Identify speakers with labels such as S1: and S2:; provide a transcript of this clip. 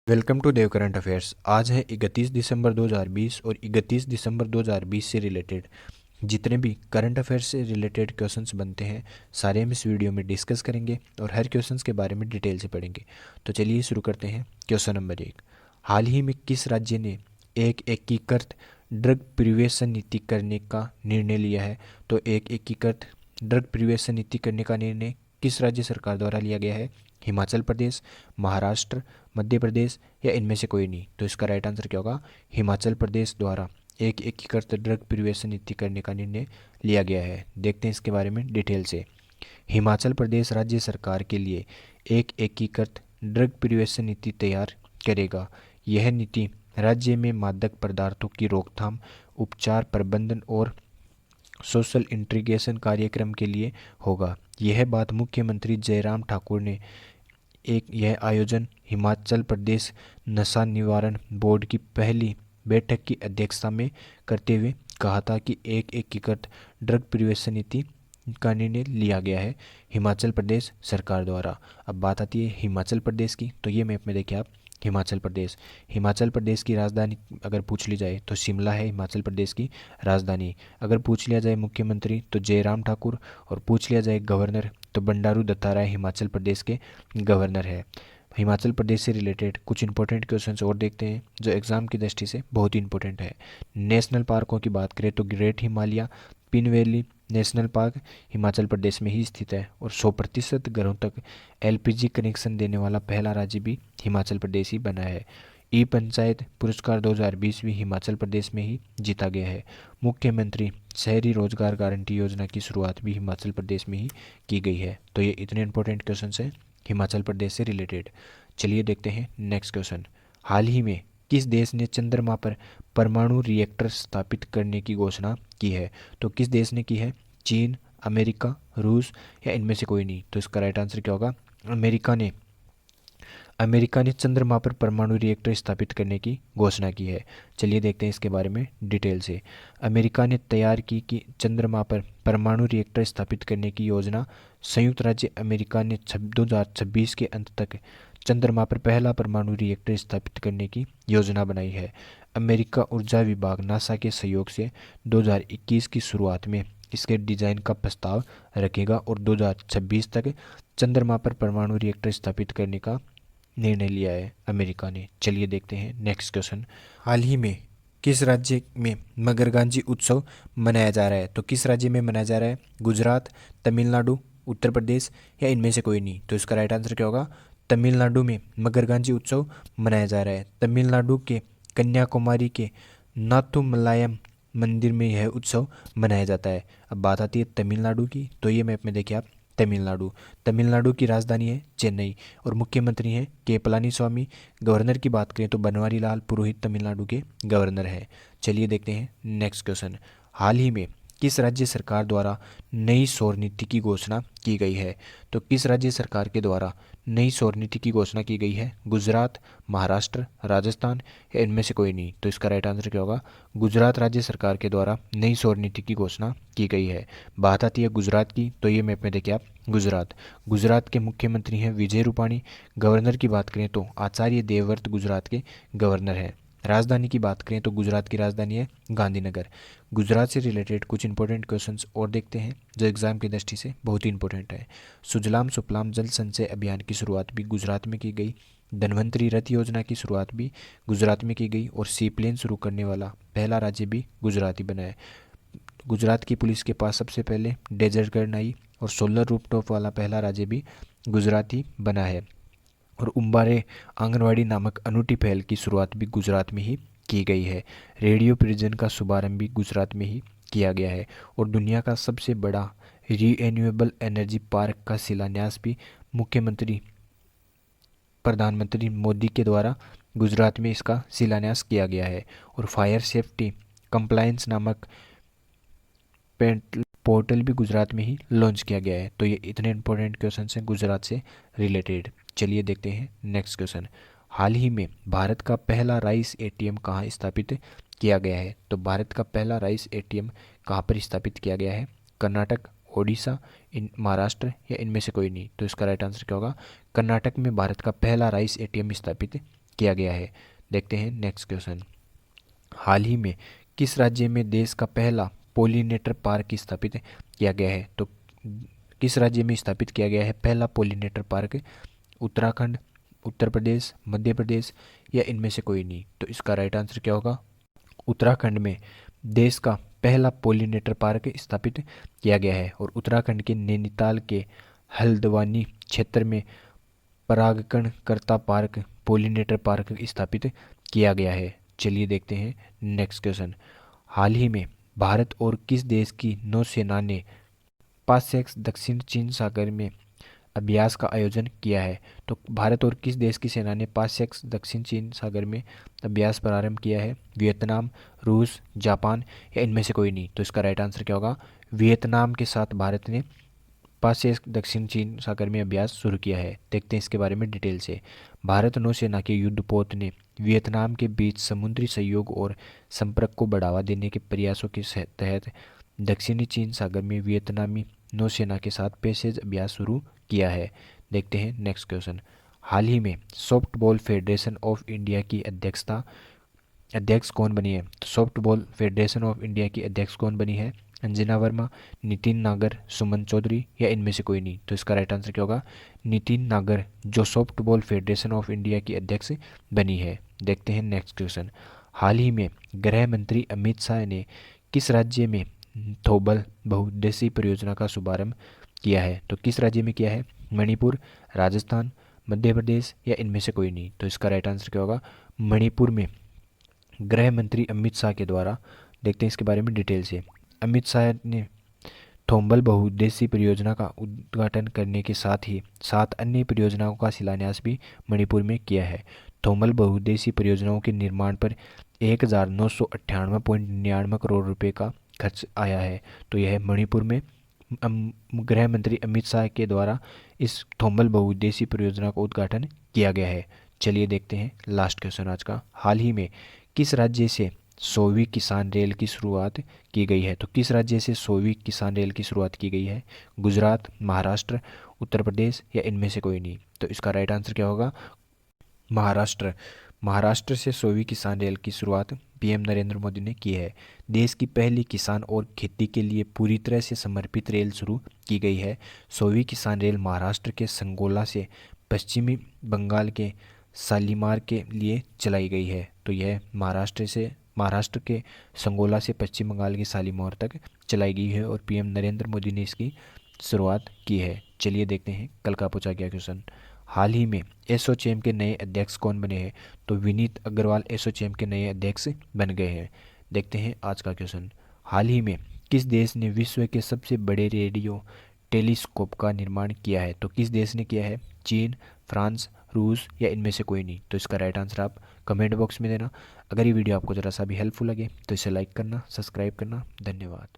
S1: Welcome to Dev current affairs. आज है 31 दिसंबर 2020 और 31 दिसंबर 2020 से रिलेटेड जितने भी करंट अफेयर्स से रिलेटेड क्वेश्चंस बनते हैं सारे हम इस वीडियो में डिस्कस करेंगे और हर क्वेश्चंस के बारे में डिटेल से पढ़ेंगे। तो चलिए शुरू करते हैं। क्वेश्चन नंबर 1, हाल ही में किस राज्य ने एक एकीकृत ड्रग प्रिवेशन नीति करने का निर्णय लिया है? तो एक एकीकृत ड्रग प्रिवेशन नीति करने का निर्णय किस राज्य सरकार द्वारा लिया गया है? हिमाचल प्रदेश, महाराष्ट्र, मध्य प्रदेश या इनमें से कोई नहीं? तो इसका राइट आंसर क्या होगा? हिमाचल प्रदेश द्वारा एक एकीकृत ड्रग प्रिवेशन नीति करने का निर्णय लिया गया है। देखते हैं इसके बारे में डिटेल से। हिमाचल प्रदेश राज्य सरकार के लिए एक एकीकृत ड्रग प्रिवेशन नीति तैयार करेगा। यह नीति राज्य में मादक पदार्थों की रोकथाम, उपचार, प्रबंधन और सोशल इंटीग्रेशन कार्यक्रम के लिए होगा। यह बात मुख्यमंत्री जयराम ठाकुर ने यह आयोजन हिमाचल प्रदेश नशा निवारण बोर्ड की पहली बैठक की अध्यक्षता में करते हुए कहा था कि एक एकीकृत ड्रग प्रिवेशन नीति का निर्णय लिया गया है हिमाचल प्रदेश सरकार द्वारा। अब बात आती है हिमाचल प्रदेश की। तो ये मैप में देखिए आप, हिमाचल प्रदेश की राजधानी अगर पूछ ली जाए तो शिमला है हिमाचल प्रदेश की राजधानी। अगर पूछ लिया जाए मुख्यमंत्री तो जयराम ठाकुर, और पूछ लिया जाए गवर्नर तो बंडारू दत्तात्रेय हिमाचल प्रदेश के गवर्नर है। हिमाचल प्रदेश से रिलेटेड कुछ इंपॉर्टेंट क्वेश्चंस और देखते हैं जो एग्जाम की दृष्टि से बहुत ही इंपॉर्टेंट है। नेशनल पार्कों की बात करें तो great Himalaya Pin valley national park Himachal Pradesh में ही स्थित है और 100% घरों तक एलपीजी कनेक्शन देने वाला पहला राज्य भी हिमाचल प्रदेश ही बना है। ई पंचायत पुरस्कार 2020 भी हिमाचल प्रदेश में ही जीता गया है। मुख्यमंत्री शहरी रोजगार गारंटी योजना की शुरुआत भी हिमाचल प्रदेश में ही की गई है। तो ये इतने इंपॉर्टेंट क्वेश्चन हैं हिमाचल प्रदेश से रिलेटेड। चलिए देखते हैं नेक्स्ट क्वेश्चन। हाल ही में किस देश ने चंद्रमा पर परमाणु रिएक्टर स्थापित करने की घोषणा की है? तो किस देश ने की है? चीन, अमेरिका, रूस या इनमें से कोई नहीं? तो इसका राइट आंसर क्या होगा? अमेरिका ने चंद्रमा पर परमाणु रिएक्टर स्थापित करने की घोषणा की है। चलिए देखते हैं इसके बारे में डिटेल से। अमेरिका ने तैयार की कि चंद्रमा पर परमाणु रिएक्टर स्थापित करने की योजना। संयुक्त राज्य अमेरिका ने 2026 के अंत तक चंद्रमा पर पहला परमाणु रिएक्टर स्थापित करने की योजना बनाई है। अमेरिका ऊर्जा विभाग नासा के सहयोग से 2021 की शुरुआत में इसके डिजाइन का प्रस्ताव रखेगा और 2026 तक चंद्रमा पर परमाणु रिएक्टर स्थापित करने का निर्णय लिया है अमेरिका ने। चलिए देखते हैं नेक्स्ट क्वेश्चन। हाल ही में किस राज्य में मगरगांजी उत्सव मनाया जा रहा है? तो किस राज्य में मनाया जा रहा है? गुजरात, तमिलनाडु, उत्तर प्रदेश या इनमें से कोई नहीं? तो इसका राइट आंसर क्या होगा? तमिलनाडु में मगरगांजी उत्सव मनाया जा रहा है। तमिलनाडु के कन्याकुमारी के नाथुमलायम मंदिर में यह उत्सव मनाया जाता है। अब बात आती है तमिलनाडु की। तो ये मैप में देखिए आप, तमिलनाडु की राजधानी है चेन्नई और मुख्यमंत्री हैं के पलानीस्वामी। गवर्नर की बात करें तो बनवारी लाल पुरोहित तमिलनाडु के गवर्नर हैं। चलिए देखते हैं नेक्स्ट क्वेश्चन। हाल ही में किस राज्य सरकार द्वारा नई सौर नीति की घोषणा की गई है? तो किस राज्य सरकार के द्वारा नई सौर नीति की घोषणा की गई है? गुजरात, महाराष्ट्र, राजस्थान या इनमें से कोई नहीं? तो इसका राइट आंसर क्या होगा? गुजरात राज्य सरकार के द्वारा नई सौर नीति की घोषणा की गई है। बात आती है गुजरात की। तो ये मैप में देखिए आप, गुजरात के मुख्यमंत्री हैं विजय रूपाणी। गवर्नर की बात करें तो आचार्य देवव्रत गुजरात के गवर्नर हैं। राजधानी की बात करें तो गुजरात की राजधानी है गांधीनगर। गुजरात से रिलेटेड कुछ इंपॉर्टेंट क्वेश्चंस और देखते हैं जो एग्जाम की दृष्टि से बहुत ही इंपॉर्टेंट है। सुजलाम सुफलाम जल संचय अभियान की शुरुआत भी गुजरात में की गई। धनवंतरी रथ योजना की शुरुआट भी गुजरात में की गई और सी प्लेन शुरू करने वाला पहला राज्य भी गुजरात ही बना है। गुजरात की पुलिस के पास सबसे पहले डेजर्ट गन आई और सोलर रूफटॉप वाला पहला राज्य भी गुजरात ही बना है। और उम्बारे आंगनवाड़ी नामक अनूठी पहल की शुरुआत भी गुजरात में ही की गई है। रेडियो प्रिजन का शुभारंभ भी गुजरात में ही किया गया है और दुनिया का सबसे बड़ा रीएन्यूएबल एनर्जी पार्क का शिलान्यास भी प्रधानमंत्री मोदी के द्वारा गुजरात में इसका शिलान्यास किया गया है। और फायर सेफ्टी कंप्लायंस नामक पोर्टल भी गुजरात में ही लॉन्च किया गया है। तो ये इतने इंपॉर्टेंट क्वेश्चन हैं गुजरात से रिलेटेड। चलिए देखते हैं नेक्स्ट क्वेश्चन। हाल ही में भारत का पहला राइस एटीएम कहाँ स्थापित किया गया है? तो भारत का पहला राइस एटीएम कहाँ पर स्थापित किया गया है? कर्नाटक, ओडिशा, महाराष्ट्र या इनमें से कोई नहीं? तो इसका राइट आंसर क्या होगा? कर्नाटक में भारत का पहला राइस एटीएम स्थापित किया गया है। देखते हैं नेक्स्ट क्वेश्चन। हाल ही में किस राज्य में देश का पहला पोलिनेटर पार्क स्थापित किया गया है? तो किस राज्य में स्थापित किया गया है पहला पोलिनेटर पार्क? उत्तराखंड, उत्तर प्रदेश, मध्य प्रदेश या इनमें से कोई नहीं? तो इसका राइट आंसर क्या होगा? उत्तराखंड में देश का पहला पोलिनेटर पार्क स्थापित किया गया है और उत्तराखंड के नैनीताल के हल्द्वानी क्षेत्र में परागकणकर्ता पार्क पोलिनेटर पार्क स्थापित किया गया है। चलिए देखते हैं नेक्स्ट क्वेश्चन। हाल ही में भारत और किस देश की नौसेना ने पासेक्स दक्षिण चीन सागर में अभ्यास का आयोजन किया है? तो भारत और किस देश की सेना ने पासेक्स दक्षिण चीन सागर में अभ्यास प्रारंभ किया है? वियतनाम, रूस, जापान या इनमें से कोई नहीं? तो इसका राइट आंसर क्या होगा? वियतनाम के साथ भारत ने पासेक्स दक्षिण चीन सागर में अभ्यास शुरू किया है। देखते हैं इसके बारे में डिटेल से। भारत नौसेना के युद्धपोत ने वियतनाम के बीच समुद्री सहयोग और संपर्क को बढ़ावा देने के प्रयासों के तहत दक्षिणी चीन सागर में वियतनामी नौसेना के साथ पैसेज अभ्यास शुरू किया है। देखते हैं नेक्स्ट क्वेश्चन। हाल ही में सॉफ्टबॉल फेडरेशन ऑफ इंडिया की अध्यक्ष कौन बनी है? तो सॉफ्टबॉल फेडरेशन ऑफ इंडिया की अध्यक्ष कौन बनी है? अंजना वर्मा, नितिन नागर, सुमन चौधरी या इनमें से कोई नहीं? तो इसका राइट आंसर क्या होगा? नितिन नागर जो सॉफ्टबॉल फेडरेशन ऑफ इंडिया की अध्यक्ष बनी है। देखते हैं नेक्स्ट क्वेश्चन। हाल ही में गृह मंत्री अमित शाह ने किस राज्य में थोबल बहुउद्देशीय परियोजना का शुभारंभ किया है? तो किस राज्य में किया है? मणिपुर, राजस्थान, मध्य प्रदेश या इनमें से कोई नहीं? तो इसका राइट आंसर क्या होगा? मणिपुर में गृह मंत्री अमित शाह के द्वारा। देखते हैं इसके बारे में डिटेल से। अमित शाह ने थोम्बल बहुउद्देशीय परियोजना का उद्घाटन करने के साथ ही 7 अन्य परियोजनाओं का शिलान्यास भी मणिपुर में किया है। थोम्बल बहुउद्देशीय परियोजनाओं के निर्माण पर 1998.99 करोड़ रुपए का खर्च आया है। तो यह मणिपुर में गृह मंत्री अमित शाह के द्वारा इस थोम्बल बहुउद्देशीय परियोजना का उद्घाटन किया गया है। चलिए देखते हैं लास्ट क्वेश्चन आज का। हाल ही में किस राज्य से 100वीं किसान रेल की शुरुआत की गई है? तो किस राज्य से 100वीं किसान रेल की शुरुआत की गई है? गुजरात, महाराष्ट्र, उत्तर प्रदेश या इनमें से कोई नहीं? तो इसका राइट आंसर क्या होगा? महाराष्ट्र। महाराष्ट्र से 100वीं किसान रेल की शुरुआत पीएम नरेंद्र मोदी ने की है। देश की पहली किसान और खेती के लिए पूरी तरह से समर्पित रेल शुरू की गई है। 100वीं किसान रेल महाराष्ट्र के संगोला से पश्चिमी बंगाल के शालीमार के लिए चलाई गई है। तो यह महाराष्ट्र के संगोला से पश्चिम बंगाल के शालीमार तक चलाई गई है और पीएम नरेंद्र मोदी ने इसकी शुरुआत की है। चलिए देखते हैं कल का पूछा गया क्वेश्चन। हाल ही में एसोचैम के नए अध्यक्ष कौन बने हैं? तो विनीत अग्रवाल एसोचैम के नए अध्यक्ष बन गए हैं। देखते हैं आज का क्वेश्चन। हाल ही में किस देश ने विश्व के सबसे बड़े रेडियो टेलीस्कोप का निर्माण किया है? तो किस देश ने किया है? चीन, फ्रांस, रूस या इनमें से कोई नहीं? तो इसका राइट आंसर आप कमेंट बॉक्स में देना। अगर ये वीडियो आपको ज़रा सा भी हेल्पफुल लगे तो इसे लाइक करना, सब्सक्राइब करना। धन्यवाद।